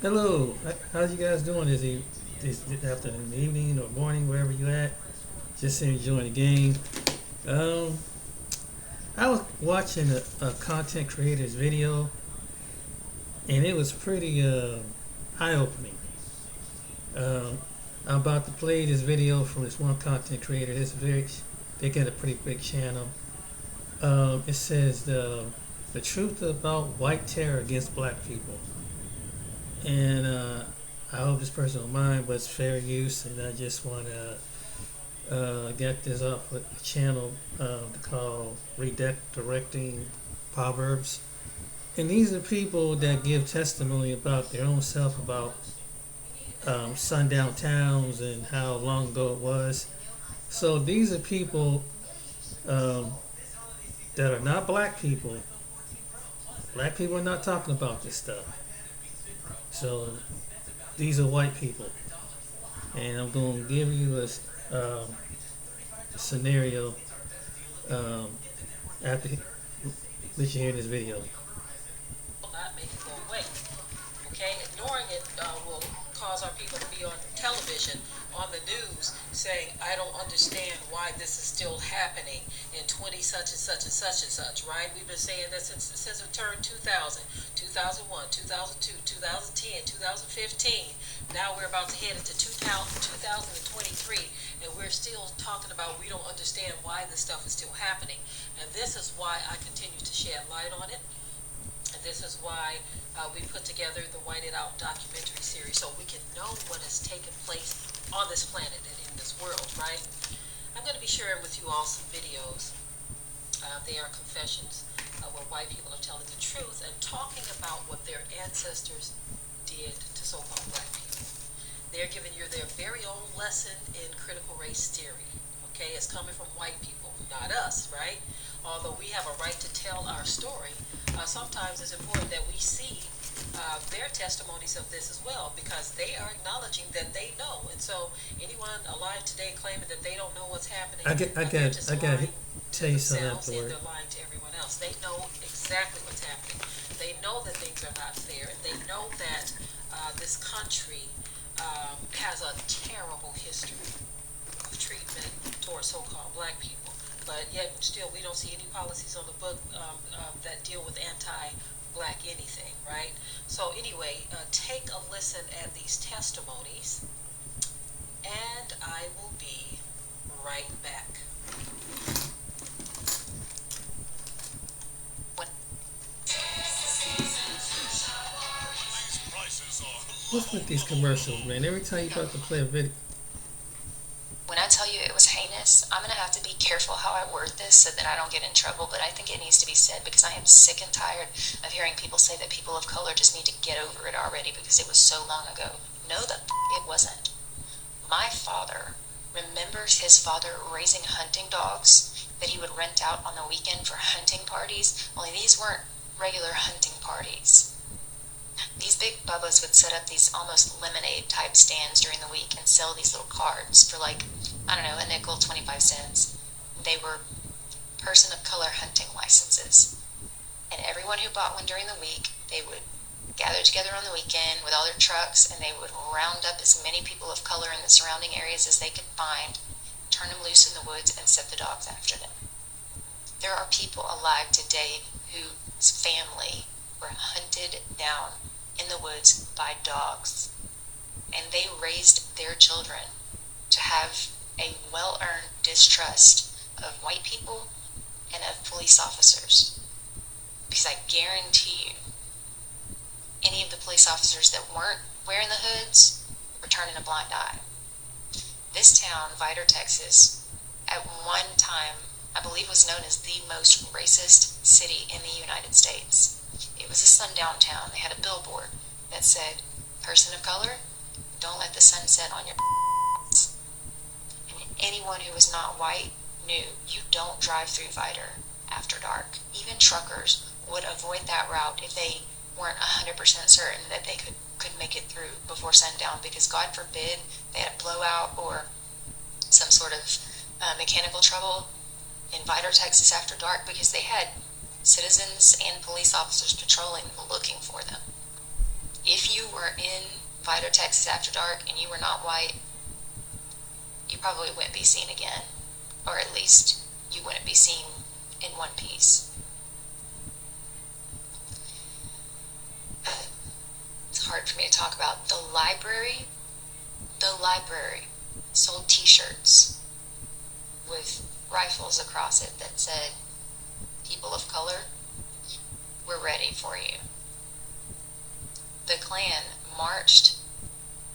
Hello, how's you guys doing this afternoon, evening, or morning, wherever you at? Just enjoying the game. Um, I was watching a content creator's video, and it was pretty eye-opening. Um, I'm about to play this video from this one content creator. They got a pretty big channel. It says the truth about white terror against black people, and I hope this person don't mind, but it's fair use, and I just want to got this off a channel called Redirecting Proverbs. And these are people that give testimony about their own self, about sundown towns and how long ago it was. So these are people um, that are not black people. Black people are not talking about this stuff. So these are white people. And I'm going to give you a scenario um, after let you hear this video. Not make it go away. Okay, ignoring it will cause our people to be on television, on the news, saying, "I don't understand why this is still happening in 20 such and such and such and such." Right? We've been saying that since it turned 2000, 2001, 2002, 2010, 2015. Now we're about to head into 2023, and we're still talking about we don't understand why this stuff is still happening. And this is why I continue to shed light on it. And this is why we put together the White It Out documentary series, so we can know what has taken place on this planet and in this world, right? I'm going to be sharing with you all some videos. They are confessions where white people are telling the truth and talking about what their ancestors did to so-called black people. They're giving you their very own lesson in critical race theory. Okay, it's coming from white people, not us, right? Although we have a right to tell our story, sometimes it's important that we see their testimonies of this as well, because they are acknowledging that they know. And so anyone alive today claiming that they don't know what's happening, I got to tell you something themselves and afterward. they're lying to everyone else. They know exactly what's happening. They know that things are not fair. They know that this country has a terrible history of treatment towards so-called black people. But yet still we don't see any policies on the book that deal with anti-black anything, right? So anyway, take a listen at these testimonies, and I will be right back. What's with these commercials, man? Every time you about to play a video, When I tell you it was heinous, I'm going to have to be careful how I word this so that I don't get in trouble, but I think it needs to be said because I am sick and tired of hearing people say that people of color just need to get over it already because it was so long ago. No, it wasn't. My father remembers his father raising hunting dogs that he would rent out on the weekend for hunting parties, only these weren't regular hunting parties. These big bubbas would set up these almost lemonade type stands during the week and sell these little cards for like, I don't know, a nickel, 25 cents. They were person of color hunting licenses. And everyone who bought one during the week, they would gather together on the weekend with all their trucks and they would round up as many people of color in the surrounding areas as they could find, turn them loose in the woods, and set the dogs after them. There are people alive today whose family were hunted down in the woods by dogs, and they raised their children to have a well-earned distrust of white people and of police officers, because I guarantee you any of the police officers that weren't wearing the hoods were turning a blind eye. This town, Vidor, Texas, at one time I believe was known as the most racist city in the United States. It was a sundown town. They had a billboard that said, "Person of color, don't let the sun set on your." And anyone who was not white knew you don't drive through Vidor after dark. Even truckers would avoid that route if they weren't 100% certain that they could make it through before sundown, because God forbid they had a blowout or some sort of mechanical trouble in Vidor, Texas after dark, because they had citizens and police officers patrolling looking for them. If you were in Fido, Texas after dark and you were not white, you probably wouldn't be seen again. Or at least you wouldn't be seen in one piece. It's hard for me to talk about. The library sold t-shirts with rifles across it that said, "People of color, we're ready for you." The Klan marched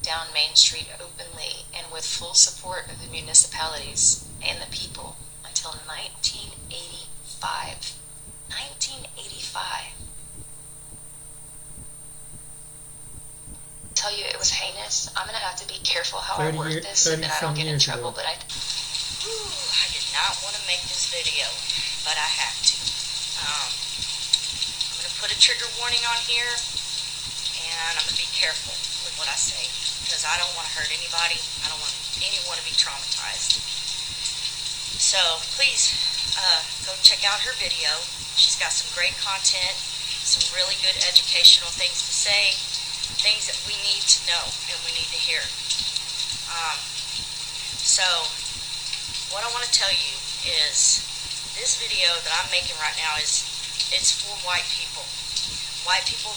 down Main Street openly and with full support of the municipalities and the people until 1985. 1985. Tell you it was heinous. I'm gonna have to be careful how I word this so that I don't get in trouble, but I did not want to make this video, but I have to. I'm going to put a trigger warning on here, and I'm going to be careful with what I say, because I don't want to hurt anybody. I don't want anyone to be traumatized. So please go check out her video. She's got some great content, some really good educational things to say, things that we need to know and we need to hear. So what I want to tell you is this video that I'm making right now it's for white people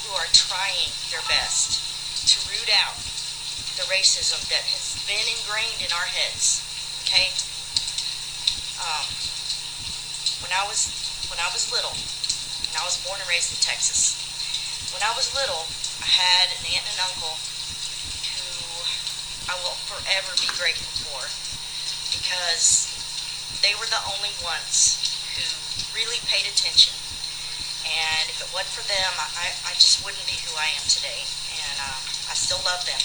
who are trying their best to root out the racism that has been ingrained in our heads. Okay. When I was little, and I was born and raised in Texas. When I was little, I had an aunt and an uncle who I will forever be grateful for, because they were the only ones who really paid attention. And if it wasn't for them, I just wouldn't be who I am today. And I still love them.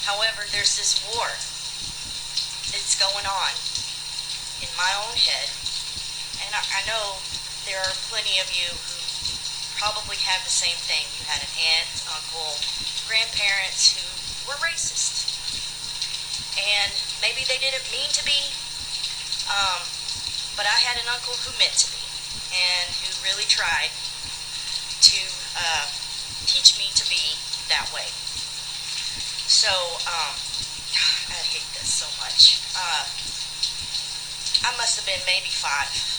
However, there's this war that's going on in my own head. And I know there are plenty of you who probably have the same thing. You had an aunt, uncle, grandparents who were racist. And maybe they didn't mean to be, but I had an uncle who meant to be, and who really tried to teach me to be that way. So, I hate this so much. I must have been maybe 5.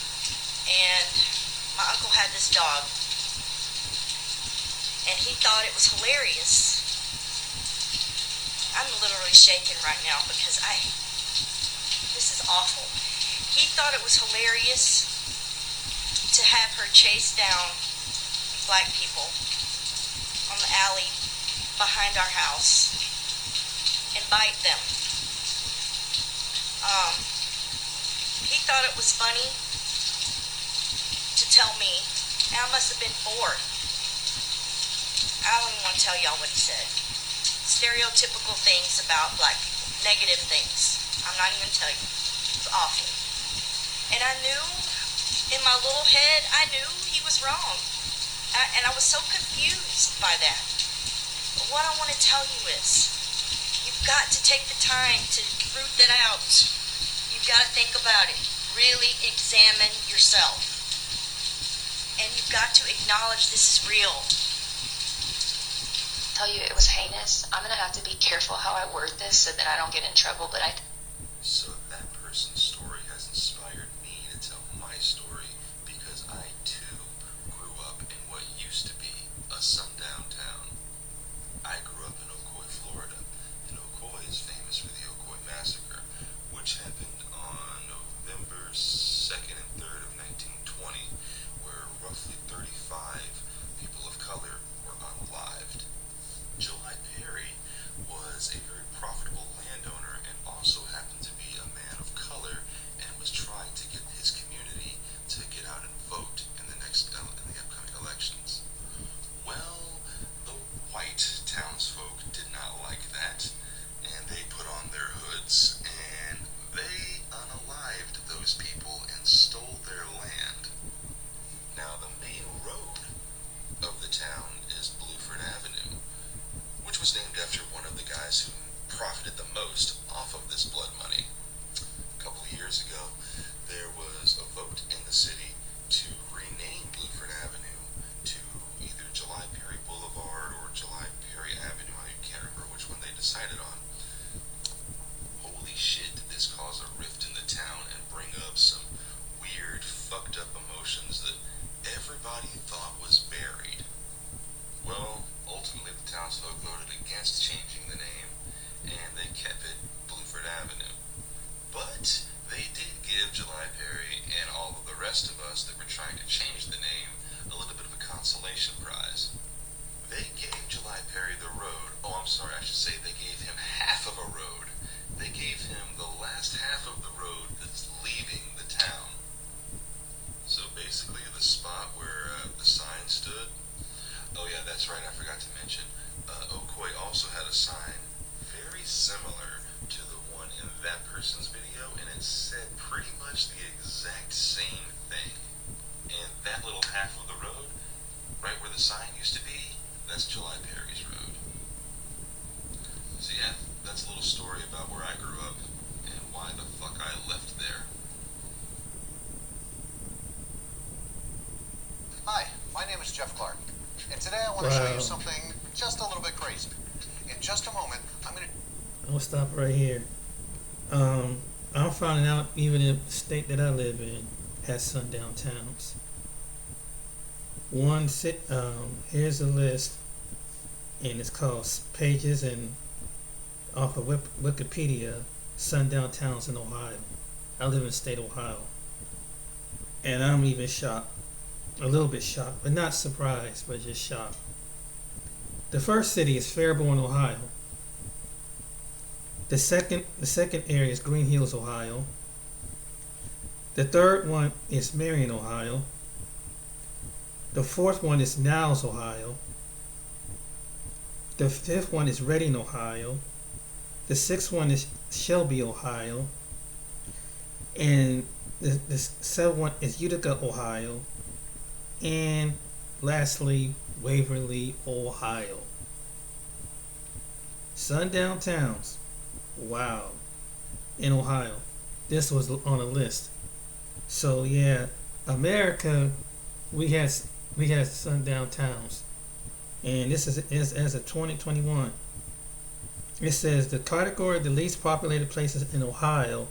And my uncle had this dog, and he thought it was hilarious. I'm literally shaking right now because this is awful. He thought it was hilarious to have her chase down black people on the alley behind our house and bite them. He thought it was funny to tell me, and I must have been 4. I don't even want to tell y'all what he said. Stereotypical things about black people, negative things. I'm not even going to tell you. It was awful. And I knew, in my little head, I knew he was wrong. And I was so confused by that. But what I want to tell you is, you've got to take the time to root that out. You've got to think about it. Really examine yourself. And you've got to acknowledge this is real. tell you it was heinous. I'm gonna have to be careful how I word this so that I don't get in trouble, but So that person's story has inspired me to tell my story, because I too grew up in what used to be a sundown town. I grew up in Ocoee, Florida, and Ocoee is famous for the Ocoee Massacre, which happened on November 2nd and 3rd of 1920, where roughly 35 people of color were unalived. July Perry was a very profitable landowner and also happened to be a against changing the name, and they kept it Bluford Avenue. But they did give July Perry and all of the rest of us that were trying to change the name a little bit of a consolation prize. They gave July Perry the road. Oh, I'm sorry, I should say they gave him half of a road. They gave him the last half of the road that's leaving the town. So basically the spot where the sign stood. Oh yeah, that's right, I forgot to mention. Okoye also had a sign very similar to the one in that person's video, and it said pretty much the exact same thing. And that little half of the road, right where the sign used to be, that's July Perry's road. So yeah, that's a little story about where I grew up and why the fuck I left there. Hi, my name is Jeff Clark, and today I want to show you something just a little bit crazy. In just a moment, I'm gonna stop right here. I'm finding out even if the state that I live in has sundown towns. Here's a list, and it's called Pages and off of Wikipedia, sundown towns in Ohio. I live in the state of Ohio, and I'm even shocked, a little bit shocked, but not surprised, but just shocked. The first city is Fairborn, Ohio. The second area is Green Hills, Ohio. The third one is Marion, Ohio. The fourth one is Niles, Ohio. The fifth one is Reading, Ohio. The sixth one is Shelby, Ohio. And the seventh one is Utica, Ohio. And lastly, Waverly, Ohio. Sundown towns. Wow. In Ohio. This was on a list. So yeah, America, we had sundown towns. And this is as of 2021. It says the category of the least populated places in Ohio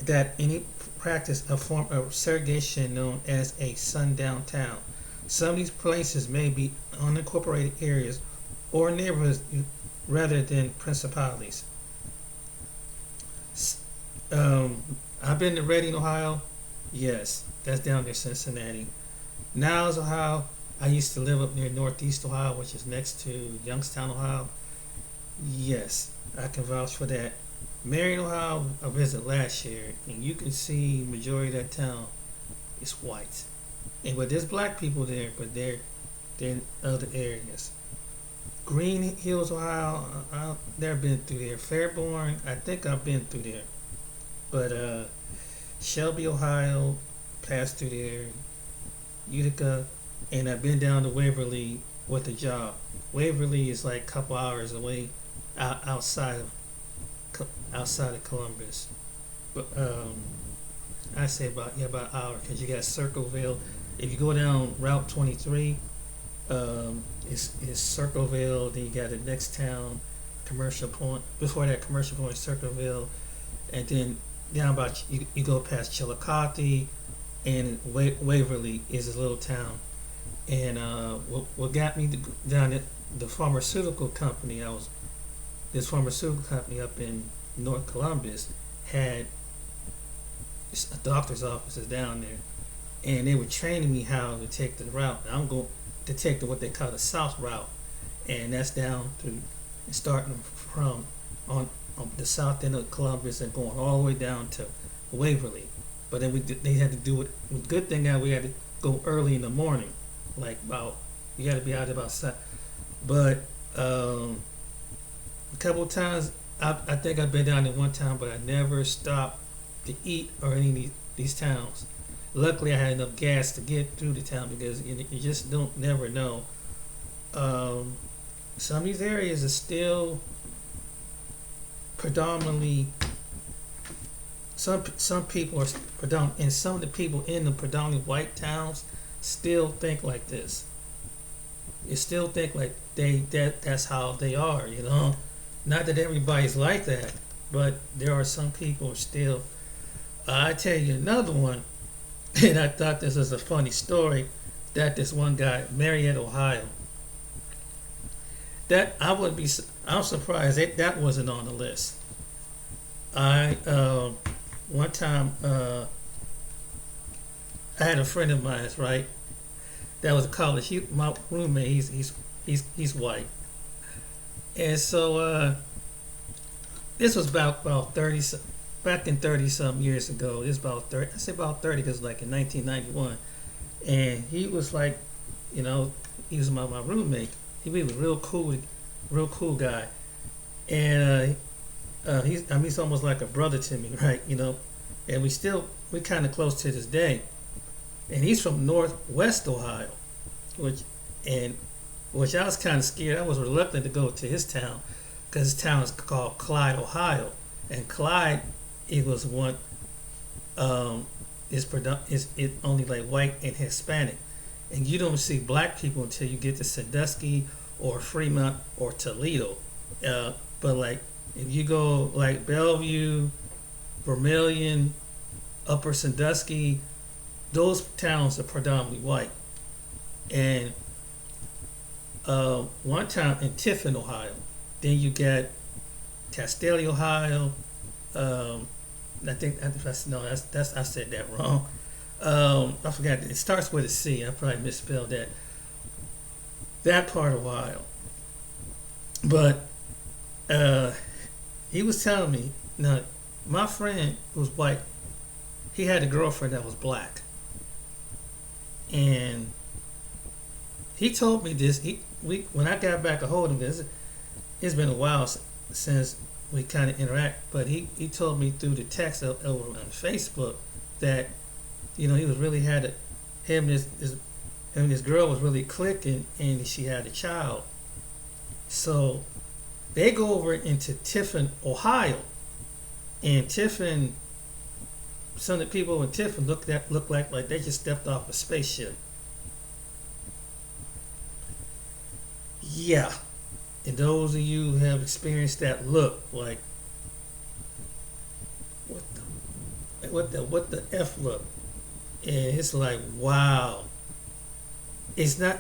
that any practice a form of segregation known as a sundown town. Some of these places may be unincorporated areas or neighborhoods rather than principalities. I've been to Reading, Ohio. Yes, that's down near Cincinnati. Niles, Ohio. I used to live up near Northeast Ohio, which is next to Youngstown, Ohio. Yes, I can vouch for that. Marion, Ohio, I visited last year, and you can see majority of that town is white. But there's black people there, but they're in other areas. Green Hills, Ohio, I've never been through there. Fairborn, I think I've been through there. But Shelby, Ohio, passed through there. Utica, and I've been down to Waverly with a job. Waverly is like a couple hours away outside of Columbus. But I say about an hour, because you got Circleville. If you go down Route 23, it's Circleville. Then you got the next town, Commercial Point. Before that, Commercial Point, Circleville, and then down about you go past Chillicothe, and Waverly is a little town. And what got me down at the pharmaceutical company, this pharmaceutical company up in North Columbus had a doctor's offices down there, and they were training me how to take the route. Now I'm going to take what they call the South Route, and that's down through starting from on the south end of Columbus and going all the way down to Waverly. But then they had to do it. The good thing that we had to go early in the morning, like you got to be out there about 7. But a couple of times, I think I've been down there one time, but I never stopped to eat or any of these towns. Luckily, I had enough gas to get through the town, because you just never know. Some of these areas are still predominantly. Some people are predominant, and some of the people in the predominantly white towns still think like this. They still think like that's how they are, you know. Not that everybody's like that, but there are some people still. I tell you another one, and I thought this was a funny story. That this one guy, Marietta, Ohio. That I I'm surprised that wasn't on the list. I one time I had a friend of mine, right? That was college. My roommate. He's white, and so this was about 30 back in 30 some years ago. This about 30. I say about 30 because like in 1991, and he was like, you know, he was my roommate. He was real cool guy, and he's almost like a brother to me, right? You know, and we kind of close to this day. And he's from Northwest Ohio, which and which I was kind of scared. I was reluctant to go to his town because his town is called Clyde, Ohio, and Clyde it was one is it only like white and Hispanic, and you don't see black people until you get to Sandusky or Fremont or Toledo, but like if you go like Bellevue, Vermilion, Upper Sandusky, those towns are predominantly white. And one town in Tiffin, Ohio. Then you get Castelli, Ohio. I think that's no, that's I said that wrong. I forgot. It starts with a C. I probably misspelled that. That part of Ohio. But he was telling me now, my friend who was white, he had a girlfriend that was black, and he told me this. When I got back a hold of this, it's been a while since we kind of interact. But he told me through the text over on Facebook that he was really had him and this girl was really clicking, and she had a child. So they go over into Tiffin, Ohio, and Tiffin. Some of the people in Tiffin look like they just stepped off a spaceship. Yeah, and those of you who have experienced that look, like what the F look, and it's like wow. It's not,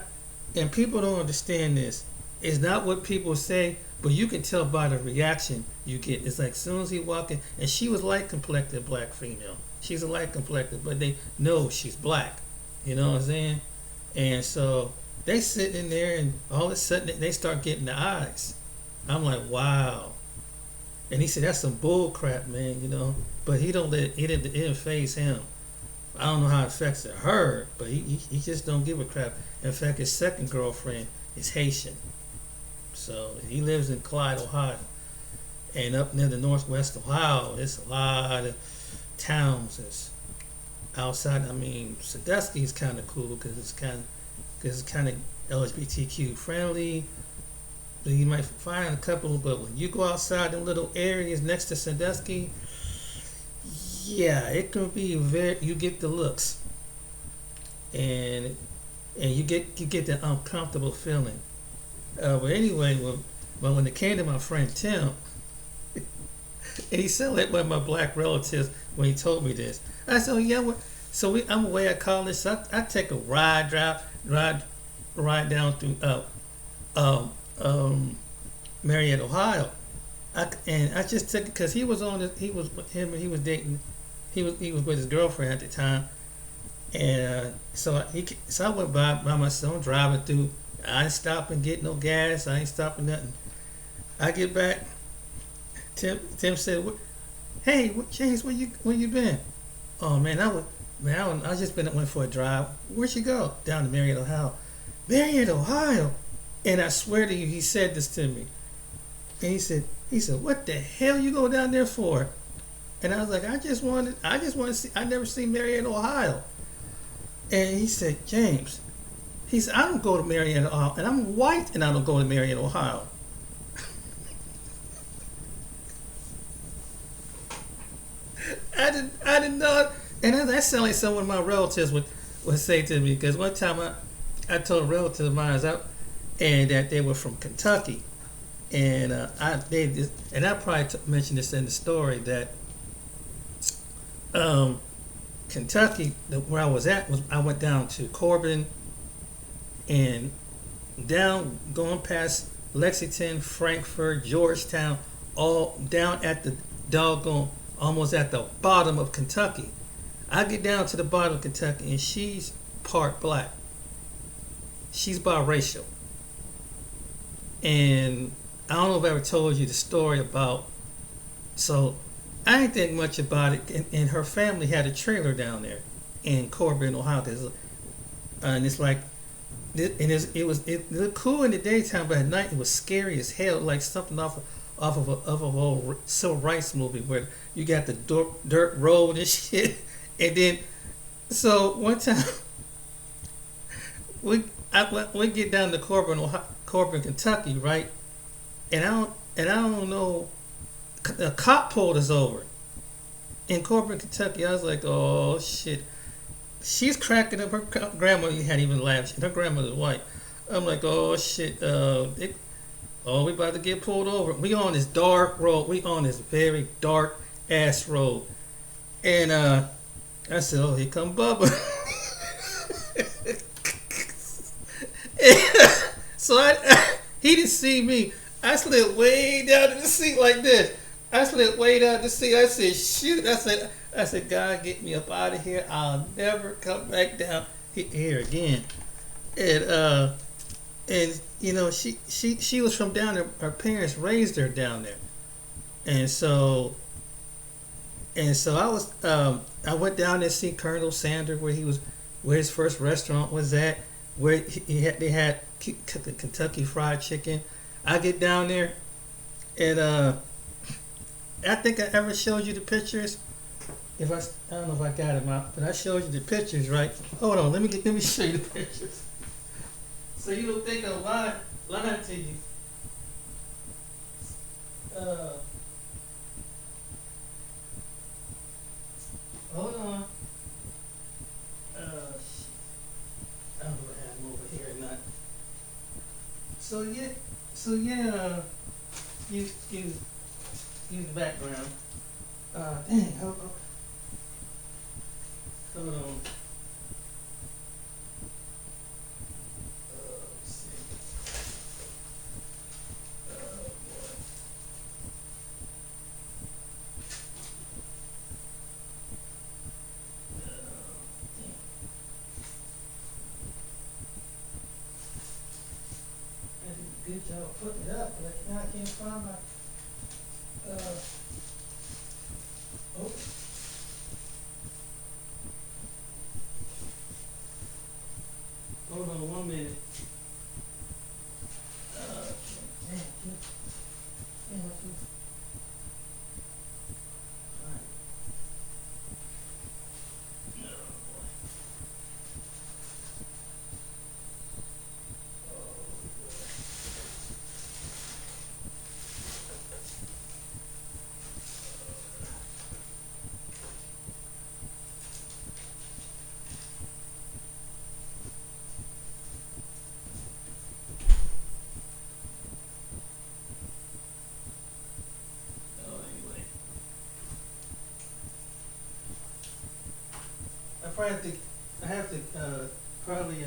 and people don't understand this. It's not what people say, but you can tell by the reaction you get. It's like as soon as he walked in, and she was light complected black female. She's a light complected, but they know she's black. You know what I'm saying? And so they sit in there, and all of a sudden they start getting the eyes. I'm like, wow. And he said that's some bull crap, man. But it didn't phase him. I don't know how it affects her, but he just don't give a crap. In fact, his second girlfriend is Haitian. So he lives in Clyde, Ohio. And up near the Northwest Ohio, there's a lot of towns that's outside. I mean, Sandusky is kind of cool because it's kind of LGBTQ friendly. But you might find a couple, but when you go outside the little areas next to Sandusky, yeah, it can be you get the looks, and you get that uncomfortable feeling. But anyway, when it came to my friend Tim, and he said like one of my black relatives when he told me this, I said, I'm away at college, so I take a ride down through Marietta, Ohio. I just took it because he was dating. He was with his girlfriend at the time, and so I went by myself driving through. I didn't stop and get no gas. I ain't stopping nothing. I get back. Tim said, "Hey, James, where you been?" Oh man, I just went for a drive. Where'd you go? Down to Marietta, Ohio. Marietta, Ohio. And I swear to you, he said this to me. And he said, "What the hell you go down there for?" And I was like, I just want to see. I never seen Marietta, Ohio. And he said, "James," he said, "I don't go to Marietta, Ohio, and I'm white, and I don't go to Marietta, Ohio." I didn't know, and that sounded like someone my relatives would say to me. Because one time I told a relative of mine and that they were from Kentucky, and I probably mentioned this in the story that Kentucky, where I was at, I went down to Corbin, and down going past Lexington, Frankfurt, Georgetown, all down at the doggone, almost at the bottom of Kentucky. I get down to the bottom of Kentucky, and she's part black. She's biracial. And I don't know if I ever told you the story about. So I didn't think much about it. And her family had a trailer down there in Corbin, Ohio. And it's like, it looked cool in the daytime, but at night it was scary as hell, like something off of a old civil rights movie where you got the dirt road and shit. And then, so one time we get down to Corbin, Kentucky, right? And I don't know. A cop pulled us over in Corbin, Kentucky. I was like, oh shit. She's cracking up. Her grandmother hadn't even laughed. Her grandmother's white. I'm like, oh shit. We about to get pulled over. We on this dark road. We on this very dark ass road. And I said, oh, here come Bubba. So he didn't see me. I slid way down to the seat like this. I slid way down the seat. I said, shoot. I said, God, get me up out of here. I'll never come back down here again. And you know, she was from down there. Her parents raised her down there. And so I went down there to see Colonel Sanders where his first restaurant was at, where they had Kentucky Fried Chicken. I get down there, and I think I ever showed you the pictures. I don't know if I got them out, but I showed you the pictures, right? Hold on, let me show you the pictures, so you don't think I'm lying to you. Hold on. I don't know if I have them over here or not. So yeah. Use the background. Dang. Hold on. Let's see. Boy. I did a good job putting it up, but now I can't find my. Oh. Hold on 1 minute. Alright. Oh boy. Anyway. I have to probably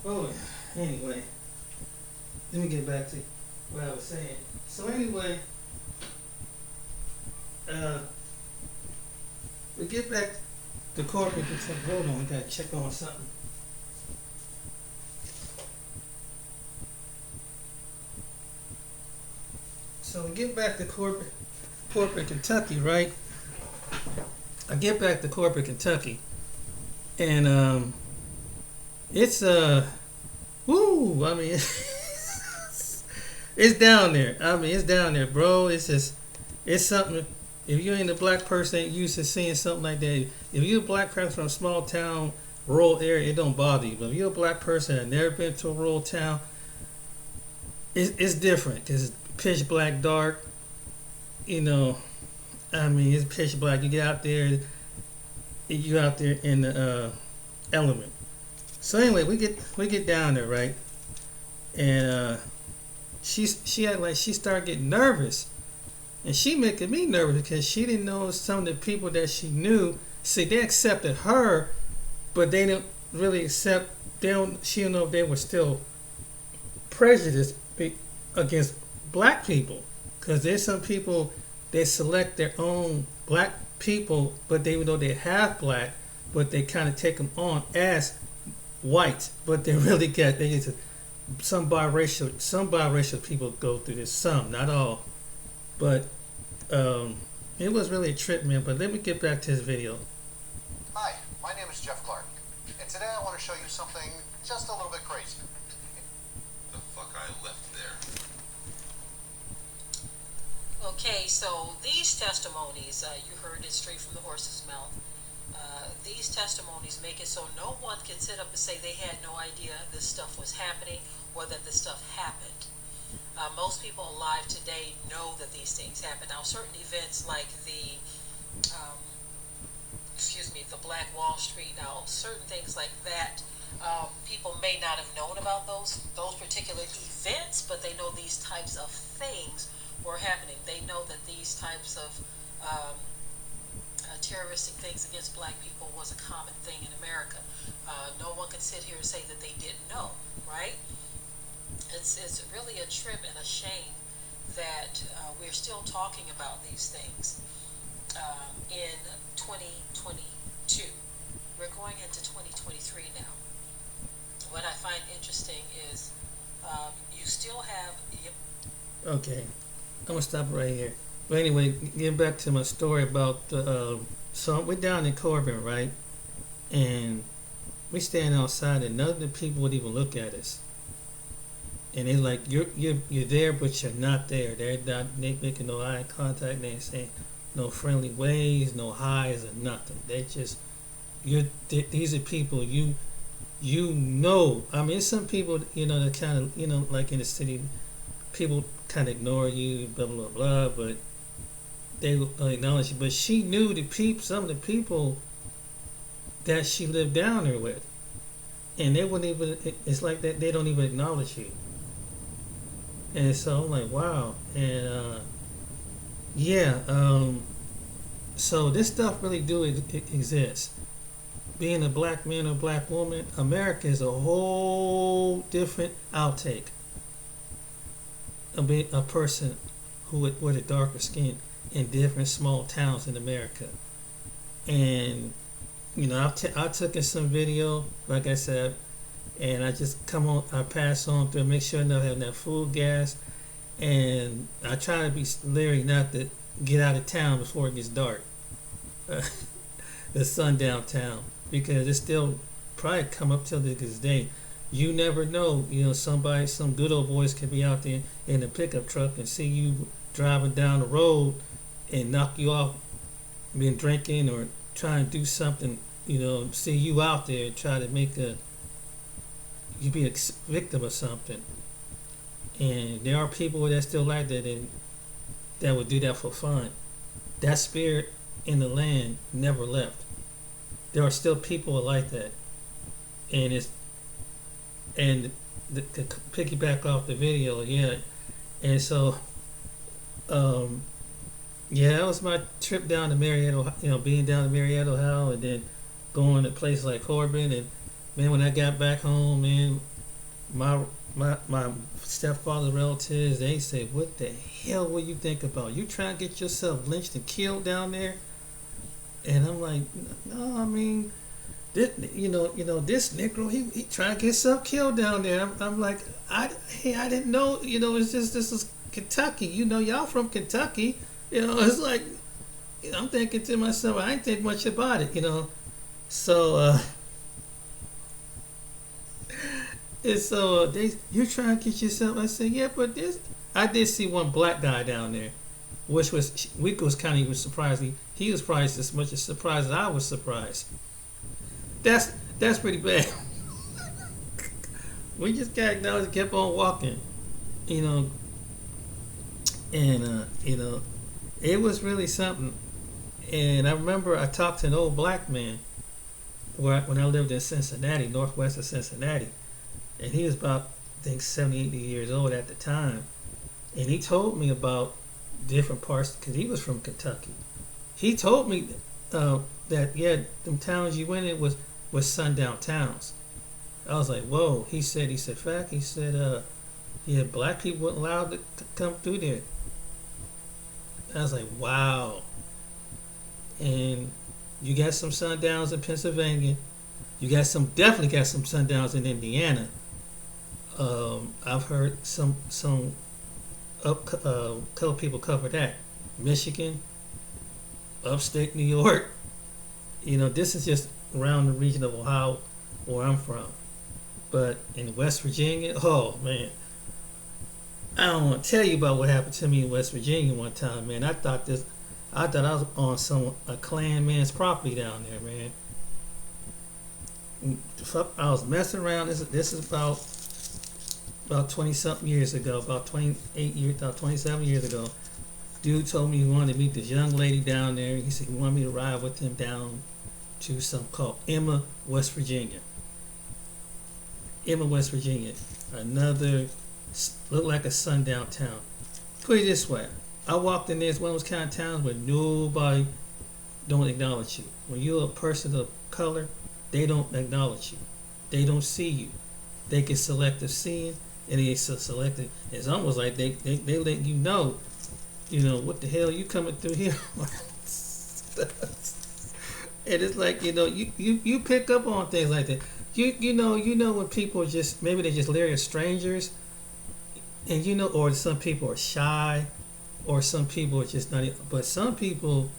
oh, anyway, let me get back to what I was saying. So anyway, we get back to corporate. Hold on, we gotta check on something. So we get back to corporate Kentucky, right? I get back to corporate Kentucky, and it's woo! I mean, it's down there. I mean, it's down there, bro. It's something. If you ain't a black person, ain't used to seeing something like that. If you're a black person from a small town, rural area, it don't bother you. But if you're a black person that never been to a rural town, it's different because it's pitch black, dark. You know, I mean, it's pitch black. You get out there, you out there in the element. So anyway, we get down there, right? And she had like she started getting nervous. And she making me nervous because she didn't know some of the people that she knew. See, they accepted her, but they didn't really accept. She don't know if they were still prejudiced against black people, because there's some people they select their own black people, but they even though they're half black, but they kind of take them on as white, but they really get some biracial people go through this, some, not all, but it was really a trip, man. But let me get back to this video. Hi, my name is Jeff Clark, and today I want to show you something just a little bit crazy. The fuck I left there. Okay, so these testimonies, you heard it straight from the horse's mouth. These testimonies make it so no one can sit up and say they had no idea this stuff was happening or that this stuff happened. Most people alive today know that these things happen. Now, certain events like the Black Wall Street, now certain things like that, people may not have known about those particular events, but they know these types of things were happening. They know that these types of terroristic things against black people was a common thing in America. No one can sit here and say that they didn't know, right? It's really a trip and a shame that we're still talking about these things in 2022. We're going into 2023 now. What I find interesting is you still have... Okay, I'm gonna stop right here. But anyway, getting back to my story about so we're down in Corbin, right? And we stand outside, and none of the people would even look at us. And they're like, "You're there, but you're not there." They're not making no eye contact. They ain't saying no friendly ways, no highs, or nothing. They just these are people you know. I mean, some people that kind of like in the city, people kind of ignore you, blah blah blah, but they acknowledge you. But she knew some of the people that she lived down there with, and they wouldn't even. It's like that they don't even acknowledge you. And so I'm like, wow, and so this stuff really do exist. Being a black man or black woman, America is a whole different outtake. A person with a darker skin in different small towns in America. And I took in some video, like I said, and I just I pass on through, make sure I not having that food gas, and I try to be leery not to get out of town before it gets dark. The sundown town, because it's still probably come up till this day. You never know, some good old boys could be out there in a pickup truck and see you driving down the road and knock you off, been drinking or trying to do something, see you out there and try to you be a victim of something. And there are people that still like that and that would do that for fun. That spirit in the land never left. There are still people like that. And to piggyback off the video, yeah. And so, that was my trip down to Marietta, being down to Marietta, Ohio, and then going to a place like Corbin. And man, when I got back home, man, my stepfather's relatives, they said, "What the hell will you think about? You trying to get yourself lynched and killed down there?" And I'm like, "No, I mean, this Negro, he trying to get himself killed down there." I'm like, I didn't know, it's just, this is Kentucky, y'all from Kentucky, it's like, I'm thinking to myself, I ain't think much about it, so, and so you trying to get yourself, I said, yeah, but I did see one black guy down there, which was, we was kind of even surprised, he was probably as much as surprised as I was surprised. That's pretty bad. We just got acknowledged and kept on walking, and it was really something. And I remember I talked to an old black man when I lived in Cincinnati, northwest of Cincinnati, and he was about, I think, 70, 80 years old at the time, and he told me about different parts because he was from Kentucky. He told me that yeah, them towns you went in was sundown towns. I was like, whoa. He said, fact. He said, yeah, black people weren't allowed to come through there. I was like, wow. And you got some sundowns in Pennsylvania. You got definitely got some sundowns in Indiana. I've heard some couple people cover that. Michigan, upstate New York. This is just around the region of Ohio where I'm from. But in West Virginia, oh man, I don't want to tell you about what happened to me in West Virginia one time, man. I thought I was on a Klan man's property down there, man. I was messing around. This is about 20 something years ago, about 28 years, about 27 years ago. Dude told me he wanted to meet this young lady down there. He said he wanted me to ride with him down to some called Emma, West Virginia. Emma, West Virginia. Another looked like a sundown town. Put it this way. I walked in there. It's one of those kind of towns where nobody don't acknowledge you. When you're a person of color, they don't acknowledge you. They don't see you. They get selective seeing, and they selective. It's almost like they let you know, what the hell you coming through here. And it's like, you pick up on things like that. You know when people just maybe they just leery of strangers, and or some people are shy, or some people are just not. But some people,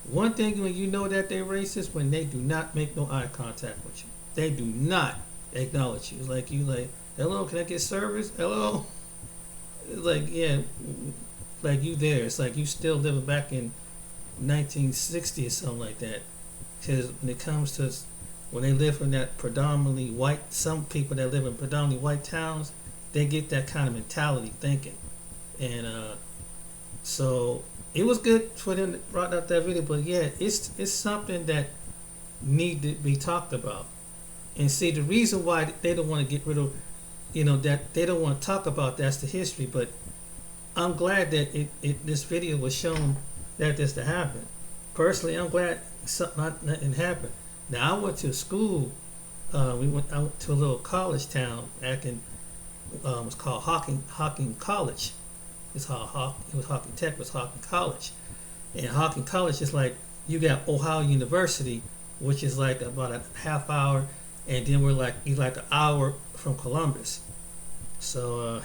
one thing when you know that they're racist when they do not make no eye contact with you. They do not acknowledge you. It's like hello, can I get service? Hello. It's like yeah, like you there. It's like you still living back in 1960 or something like that. Because when it comes to when they live in that predominantly white, some people that live in predominantly white towns, they get that kind of mentality thinking, and so it was good for them to brought out that video. But yeah, it's something that need to be talked about. And see, the reason why they don't want to get rid of, that they don't want to talk about that's the history. But I'm glad that this video was shown that this to happen. Personally, I'm glad nothing happened. Now I went to school. I went to a little college town back in it was called Hocking College. It was Hocking Tech, was Hocking College, and Hocking College is like you got Ohio University, which is like about a half hour, and then you're like an hour from Columbus. So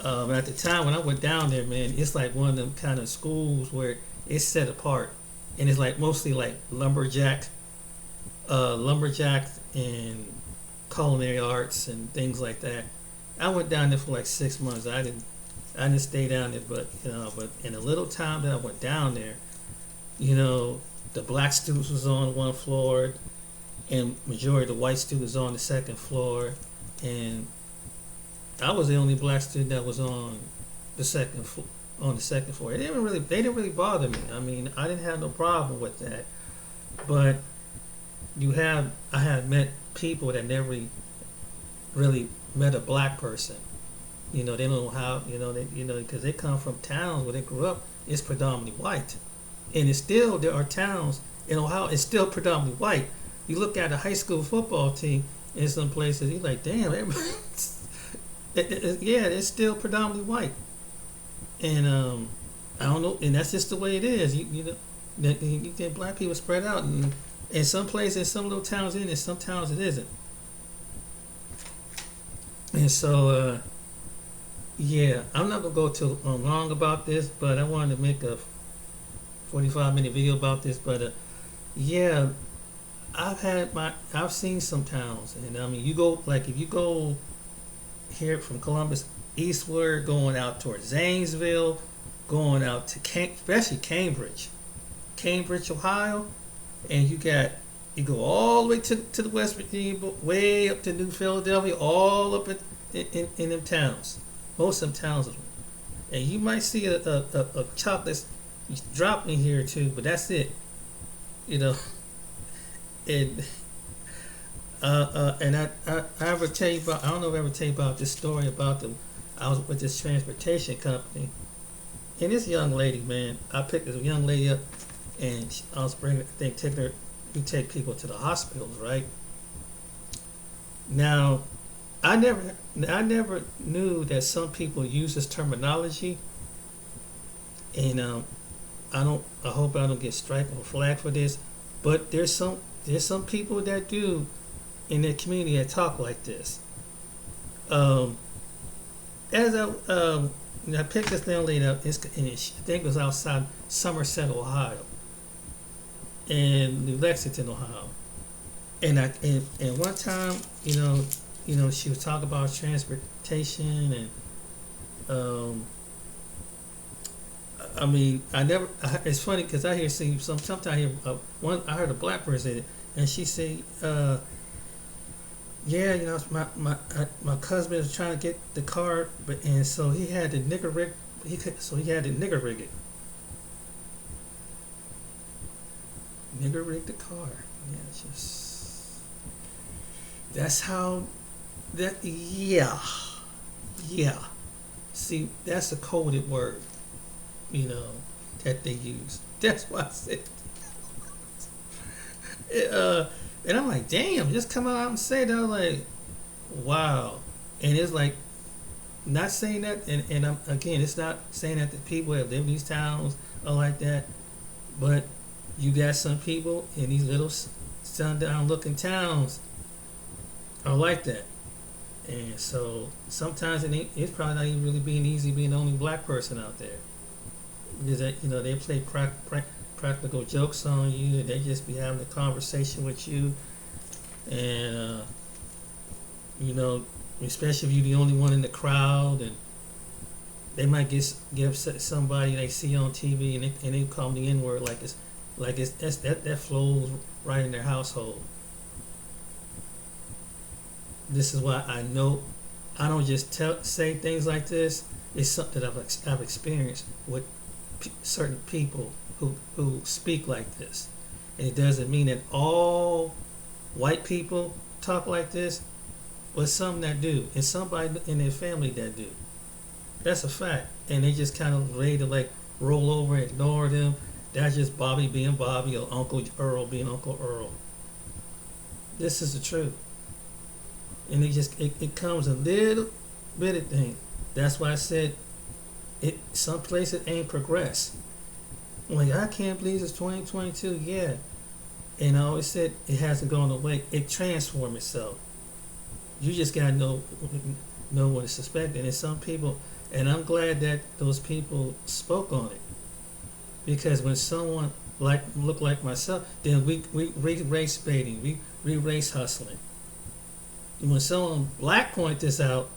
at the time when I went down there, man, it's like one of them kind of schools where it's set apart, and it's like mostly like lumberjacks and culinary arts and things like that. I went down there for like 6 months. I didn't stay down there, but in a little time that I went down there, the black students was on one floor, and majority of the white students on the second floor, and I was the only black student that was on the second floor. They didn't really bother me. I mean, I didn't have no problem with that, but I had met people that never really met a black person. They don't know how, because they come from towns where they grew up, it's predominantly white. And there are towns in Ohio, it's still predominantly white. You look at a high school football team in some places, you're like, damn, it's still predominantly white. And I don't know, and that's just the way it is. You get black people spread out, and in some places, some little towns in it, some towns it isn't. And so, I'm not gonna go too long about this, but I wanted to make a 45-minute video about this. But I've seen some towns, and I mean, if you go here from Columbus eastward, going out towards Zanesville, going out to especially Cambridge, Ohio, and you go all the way to the West Virginia, way up to New Philadelphia, all up in them towns. Most of them towns, and you might see a chocolate dropping here too, but that's it. And I ever tell you about, I don't know if I ever tell you about this story about I was with this transportation company, and this young lady, man, I picked this young lady up, and I was bringing, I think, taking her. We take people to the hospitals, right? Now, I never knew that some people use this terminology, and I hope I don't get strike or flag for this, but there's some people that do in their community that talk like this. Um, as I picked this young lady up, and I think it was outside Somerset, Ohio, and New Lexington, Ohio. And one time, she was talking about transportation, and I mean, it's funny because I hear sometimes I hear one. I heard a black person say it, and she say, "Yeah, my cousin was trying to get the car, and so he had to nigger rig. He had to nigger rig it, nigger rig the car. Yeah, it's just that's how that. Yeah. See, that's a coded word, that they use. That's why I said. And I'm like, damn, just come out and say that. I'm like, wow. And it's like, not saying that, and I'm, again, it's not saying that the people that live in these towns are like that, but you got some people in these little sundown looking towns are like that. And so sometimes it's probably not even really being easy being the only black person out there. Because they play practical jokes on you, and they just be having a conversation with you, and especially if you're the only one in the crowd, and they might get upset at somebody they see on TV, and they call them the N word that flows right in their household. This is why I know I don't just say things like this. It's something that I've experienced with certain people who speak like this. And it doesn't mean that all white people talk like this, but some that do, and somebody in their family that do. That's a fact. And they just kind of ready to like roll over and ignore them. That's just Bobby being Bobby, or Uncle Earl being Uncle Earl. This is the truth. And it comes a little bit of thing. That's why I said some places ain't progressed. I'm like, I can't believe it's 2022. Yeah. And I always said it hasn't gone away. It transformed itself. You just gotta know what to suspect. And there's some people, and I'm glad that those people spoke on it. Because when someone look like myself, then we race baiting, we race hustling. And when someone black point this out,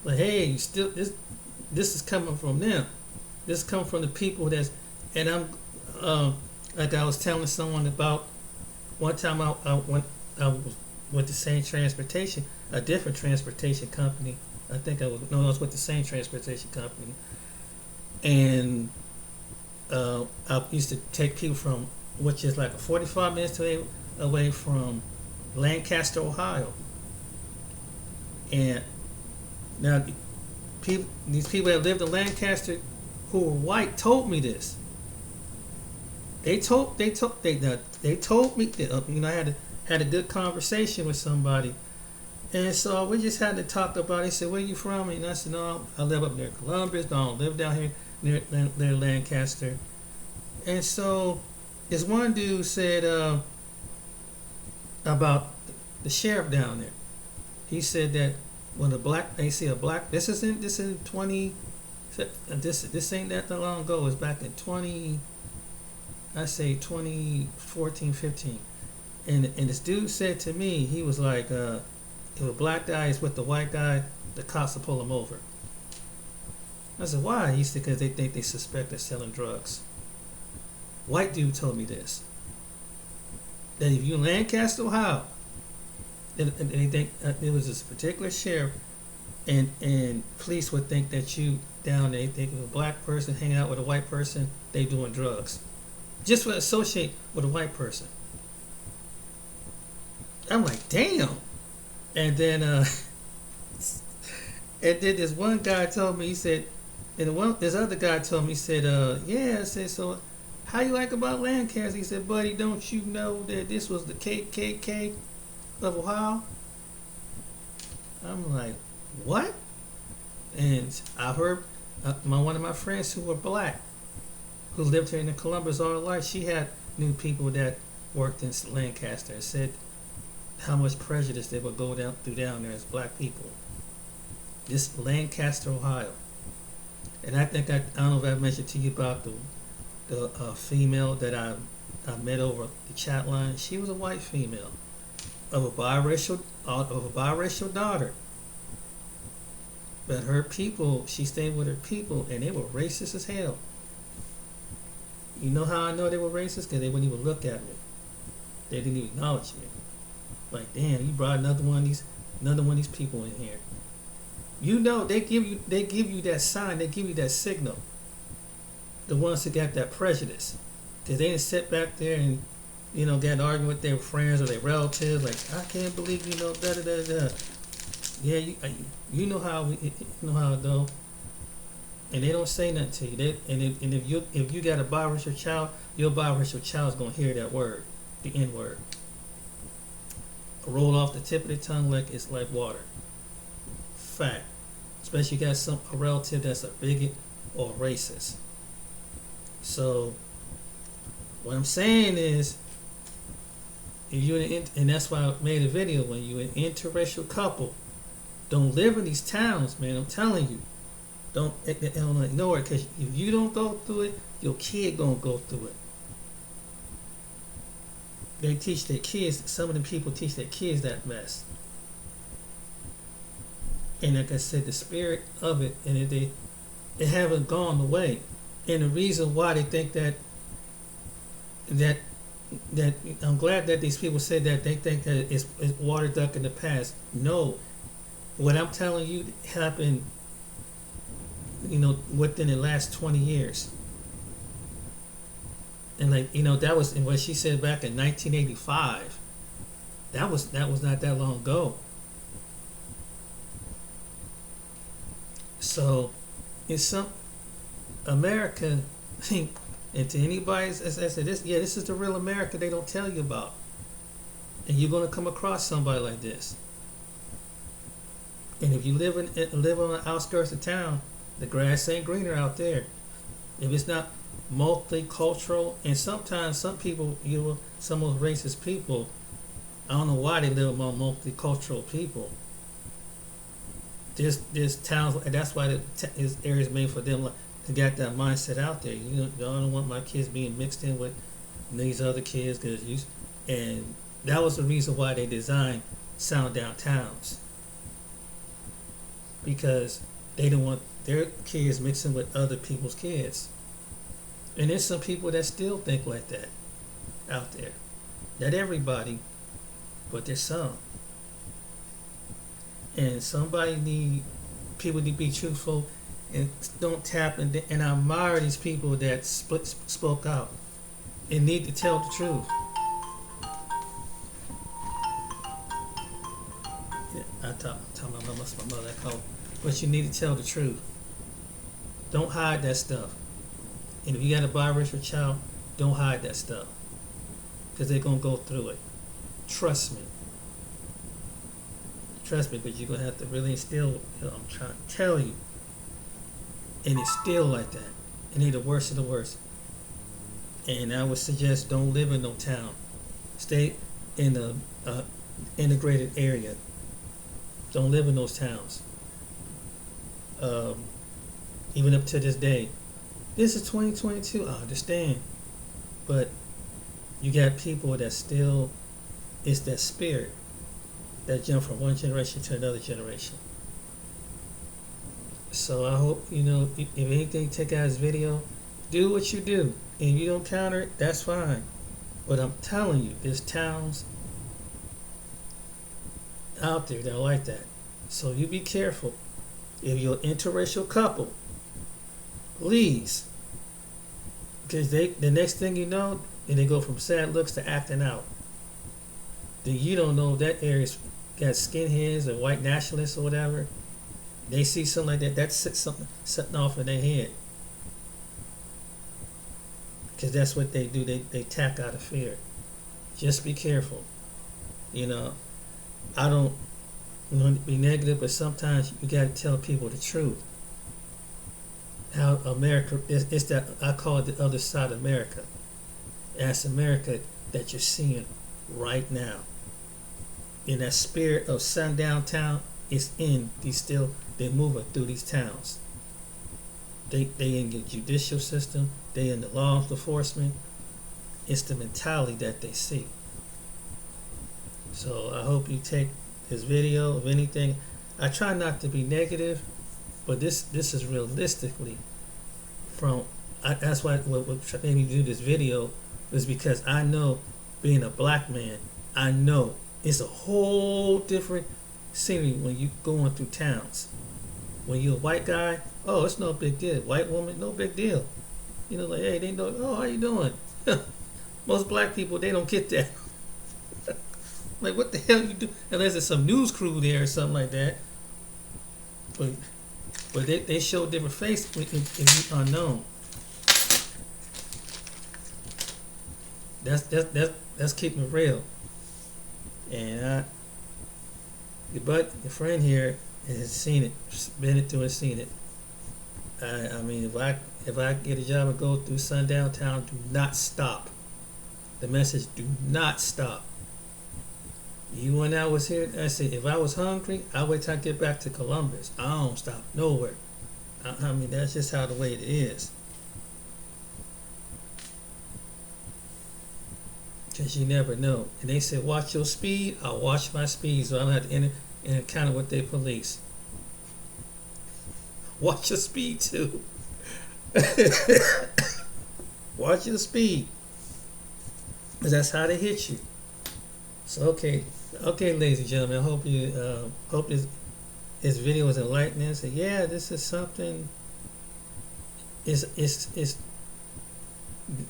like, hey, you still this is coming from them. This is coming from the people that's, and I'm like I was telling someone about one time I went with the same transportation, a different transportation company. I think I was with the same transportation company, and I used to take people from, which is like a 45 minutes away from Lancaster, Ohio. And now, these people that lived in Lancaster who were white told me this. They told me that, I had a good conversation with somebody, and so we just had to talk about it. He said, "Where you from?" And I said, "No, I live up near Columbus, but I don't live down here near Lancaster." And so this one dude said about the sheriff down there. He said that when they see a black, this is 20, this ain't that long ago. It's back in 2014, 15. And this dude said to me, he was like, if a black guy is with the white guy, the cops will pull him over. I said, why? He said, because they think they suspect they're selling drugs. White dude told me this. That if you're in Lancaster, Ohio, and they think it was this particular sheriff, and police would think that you down there, they think of a black person hanging out with a white person, they doing drugs. Just to associate with a white person. I'm like, damn. And then this one guy told me, he said, And this other guy told me, he said, yeah, I said, so how you like about Lancaster? He said, buddy, don't you know that this was the KKK of Ohio? I'm like, what? And I heard one of my friends who were black, who lived here in Columbus all her life, she had knew people that worked in Lancaster and said how much prejudice they would go through down there as black people. This Lancaster, Ohio. And I think I don't know if I mentioned to you about the female that I met over the chat line. She was a white female of a biracial daughter. But her people, she stayed with her people, and they were racist as hell. You know how I know they were racist? Because they wouldn't even look at me. They didn't even acknowledge me. Like, damn, you brought another one of these people in here. You know, they give you that sign, they give you that signal. The ones who got that prejudice, because they didn't sit back there and get an argument with their friends or their relatives. Like, I can't believe da da da da. Yeah, you know how it go. And they don't say nothing to you. And if you got a biracial child, your biracial child's gonna hear that word, the N word, roll off the tip of their tongue like it's like water. Fact. Especially you got a relative that's a bigot or a racist. So what I'm saying is, if you're and that's why I made a video, when you're an interracial couple, don't live in these towns, man. I'm telling you, don't ignore it, because if you don't go through it, your kid gonna go through it. They teach their kids. Some of the people teach their kids that mess. And like I said, the spirit of it, and it haven't gone away. And the reason why they think that I'm glad that these people said that they think that it's water duck in the past. No, what I'm telling you happened, within the last 20 years. And that was what she said back in 1985. That was not that long ago. So, in some America, and to anybody that says this is the real America they don't tell you about, and you're gonna come across somebody like this. And if you live on the outskirts of town, the grass ain't greener out there. If it's not multicultural, and sometimes some people, some of those racist people, I don't know why they live among multicultural people. There's towns, and that's why this area is made for them to get that mindset out there. I don't want my kids being mixed in with these other kids, and that was the reason why they designed sundown towns, because they didn't want their kids mixing with other people's kids. And there's some people that still think like that out there. Not everybody, but there's some. And people need to be truthful and don't tap and I admire these people that spoke out and need to tell the truth. Yeah, I tell my mother I call, but you need to tell the truth. Don't hide that stuff. And if you got a biracial child, don't hide that stuff, because they're gonna go through it. Trust me, but you're gonna have to really instill. I'm trying to tell you, and it's still like that, and they're the worst of the worst. And I would suggest don't live in no town. Stay in the integrated area. Don't live in those towns. Even up to this day. This is 2022, I understand. But you got people that still, it's that spirit that jump from one generation to another generation. So I hope, if anything, take out this video, do what you do. And if you don't counter it, that's fine. But I'm telling you, there's towns out there that are like that. So you be careful. If you're an interracial couple, please. Because the next thing you know, and they go from sad looks to acting out. Then you don't know if that area's got skinheads or white nationalists or whatever. They see something like that, that's something setting off in their head. Because that's what they do. They attack out of fear. Just be careful. You know, I don't want to be negative, but sometimes you got to tell people the truth. How America is that I call it the other side of America. That's America that you're seeing right now. And that spirit of sundown town is in these still they're moving through these towns. They in the judicial system, they in the law enforcement. It's the mentality that they see. So I hope you take this video of anything. I try not to be negative, but this is realistically from. That's why what made me do this video was because I know, being a black man, I know it's a whole different scenery when you going through towns. When you're a white guy, oh, it's no big deal. White woman, no big deal. You know, like, hey, they know, oh, how you doing? Most black people, they don't get that. Like, what the hell you do? Unless there's some news crew there or something like that. But they show a different face if you're unknown. That's keeping it real. And your friend here has seen it, been through and seen it. I mean, if I get a job and go through sundown town, do not stop. The message: do not stop. You when I was here, I said if I was hungry, I wait till I get back to Columbus. I don't stop nowhere. I mean, that's just how the way it is. Because you never know. And they said, watch your speed. I watch my speed, so I don't have to encounter with their police. Watch your speed too. Watch your speed, because that's how they hit you. So okay, ladies and gentlemen. I hope you hope this video is enlightening. So yeah, this is something. It's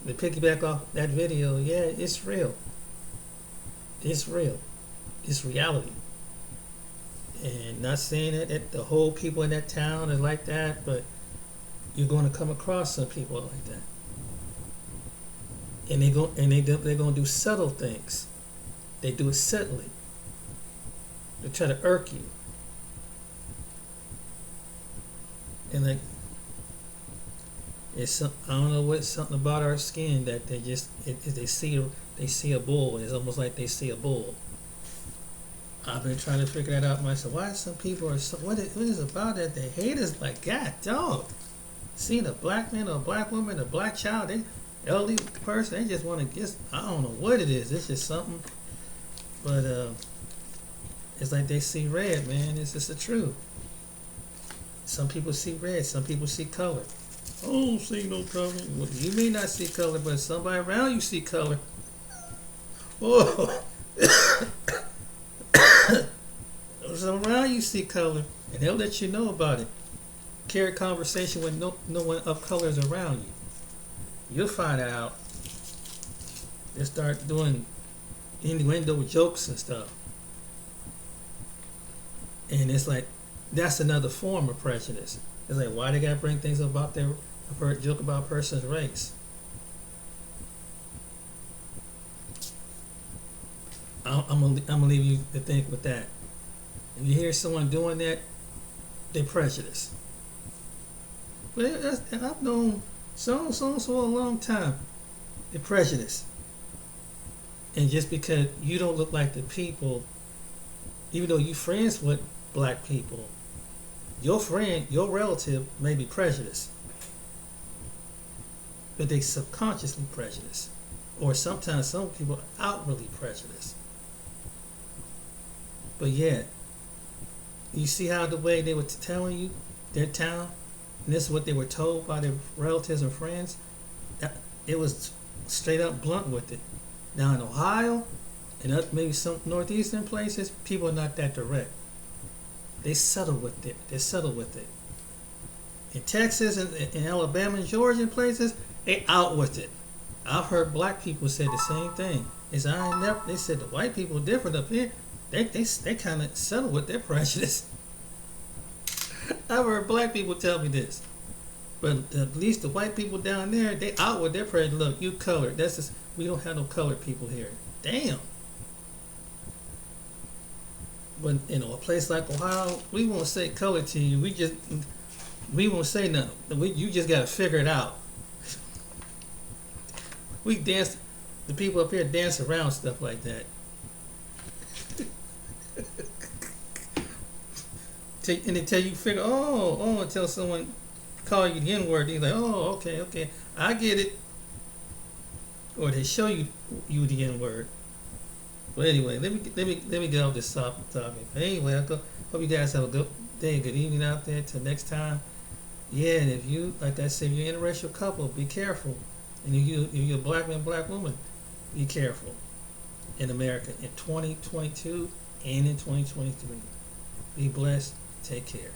to piggyback off that video. Yeah, it's real. It's real. It's reality. And not saying that the whole people in that town is like that, but you're going to come across some people like that. And they're going to do subtle things. They do it subtly. They try to irk you. And like, it's I don't know what's something about our skin that they just they see a bull. It's almost like they see a bull. I've been trying to figure that out myself. Why some people are so, what is it about that they hate us like God dog? Seeing a black man or a black woman, a black child, they elderly person, they just want to get. I don't know what it is. It's just something. But it's like they see red, man. It's just the truth. Some people see red. Some people see color. I don't see no color. Well, you may not see color, but somebody around you see color. Oh. So around you see color, and they'll let you know about it. Carry conversation when no one of color is around you. You'll find out. They start doing innuendo jokes and stuff, and it's like that's another form of prejudice. It's like, why they gotta bring things about their joke about a person's race? I'm gonna leave you to think with that. If you hear someone doing that, they're prejudiced. But I've known so a long time. They're prejudiced. And just because you don't look like the people, even though you're friends with black people, your friend, your relative may be prejudiced. But they subconsciously prejudiced. Or sometimes some people are outwardly prejudiced. But yeah, you see how the way they were telling you their town, and this is what they were told by their relatives and friends, it was straight up blunt with it. Now in Ohio and maybe some northeastern places, people are not that direct. They settle with it. They're subtle with it. In Texas and in Alabama and Georgia and places, they out with it. I've heard black people say the same thing. They said the white people are different up here. They kind of settle with their prejudice. I've heard black people tell me this, but at least the white people down there, they out with their prejudice. Look, you colored. That's just, we don't have no colored people here. Damn. But a place like Ohio, we won't say color to you. We won't say nothing. You just gotta figure it out. We dance. The people up here dance around stuff like that. And until you figure, until someone call you the N word, you're like, oh, okay, I get it. Or they show you the N word. But anyway, let me get off this topic. But anyway, hope you guys have a good day, good evening out there. Till next time. Yeah, and if you, like I said, if you're an interracial couple, be careful. And if you're a black man, black woman, be careful. In America, in 2022 and in 2023. Be blessed. Take care.